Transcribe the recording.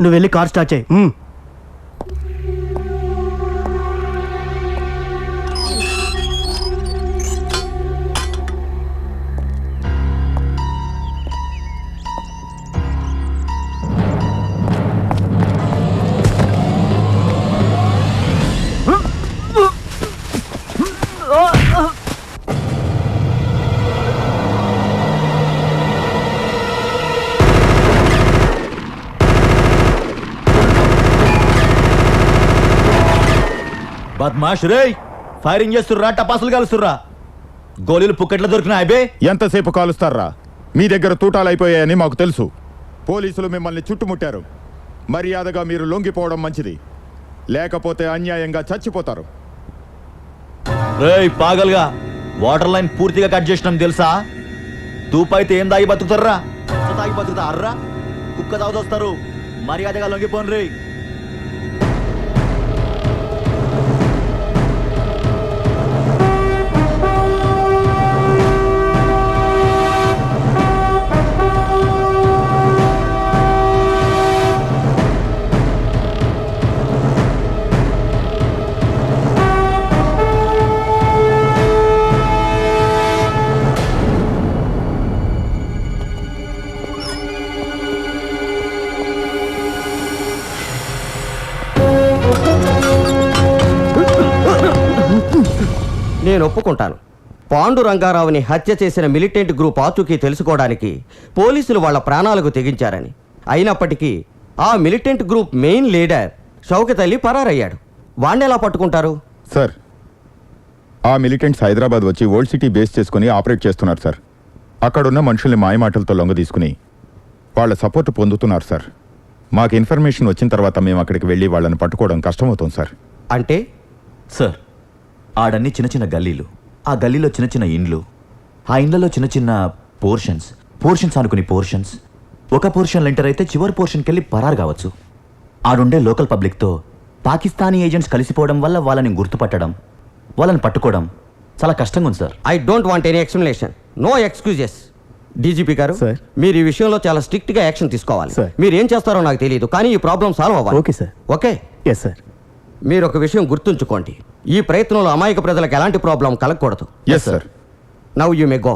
నువ్వు వెళ్ళి car start చేయి. బద్మాష్ రే, ఫైరింగ్ చేస్తుర్రా, టపాసులు కాలుస్తుర్రా, గోళీలు పుక్కెట్లో దొరికిన అబే. ఎంతసేపు కాలుస్తారా? మీ దగ్గర తూటాలైపోయాయని మాకు తెలుసు. పోలీసులు మిమ్మల్ని చుట్టుముట్టారు. మర్యాదగా మీరు లొంగిపోవడం మంచిది, లేకపోతే అన్యాయంగా చచ్చిపోతారు. రేయ్ పాగల్గా, వాటర్ లైన్ పూర్తిగా కట్ చేసినాం తెలుసా? తూపైతే ఏం దాగి బతుకుతారా? తాగి బతుకుతా అర్రా, కుక్క తాగుదొస్తారు. మర్యాదగా లొంగిపోను రే. నేను ఒప్పుకుంటాను. పాండురంగారావుని హత్య చేసిన మిలిటెంట్ గ్రూప్ ఆచూకీ తెలుసుకోవడానికి పోలీసులు వాళ్ళ ప్రాణాలకు తెగించారని. అయినప్పటికీ ఆ militant group main leader Shaukat Ali పరారయ్యాడు. వాణ్ణి ఎలా పట్టుకుంటారు? సార్, ఆ మిలిటెంట్స్ హైదరాబాద్ వచ్చి ఓల్డ్ సిటీ బేస్ చేసుకుని ఆపరేట్ చేస్తున్నారు సార్. అక్కడున్న మనుషుల్ని మాయమాటలతో లొంగ తీసుకుని వాళ్ళ సపోర్ట్ పొందుతున్నారు సార్. మాకు ఇన్ఫర్మేషన్ వచ్చిన తర్వాత మేము అక్కడికి వెళ్ళి వాళ్ళని పట్టుకోవడం కష్టమవుతుంది సార్. అంటే సార్, ఆడన్ని చిన్న చిన్న గల్లీలు, ఆ గల్లీలో చిన్న చిన్న ఇండ్లు, ఆ ఇండ్లలో చిన్న చిన్న పోర్షన్స్ అనుకుని పోర్షన్స్. ఒక పోర్షన్లో ఎంటర్ అయితే చివరి పోర్షన్కి వెళ్ళి పరారు కావచ్చు. ఆడుండే లోకల్ పబ్లిక్తో పాకిస్తానీ ఏజెంట్స్ కలిసిపోవడం వల్ల వాళ్ళని గుర్తుపట్టడం, వాళ్ళని పట్టుకోవడం చాలా కష్టంగా ఉంది sir. I don't want any explanation, no excuses. DGP గారు, సార్, మీరు ఈ విషయంలో చాలా స్ట్రిక్ట్ గా యాక్షన్ తీసుకోవాలి. సార్, మీరు ఏం చేస్తారో నాకు తెలియదు, కానీ ఈ ప్రాబ్లం సాల్వ్ అవ్వాలి. Okay sir. Okay. Yes sir. మీరు ఒక విషయం గుర్తుంచుకోండి, ఈ ప్రయత్నంలో అమాయక ప్రజలకు ఎలాంటి ప్రాబ్లం కలగకూడదు. Yes sir. Now you may go.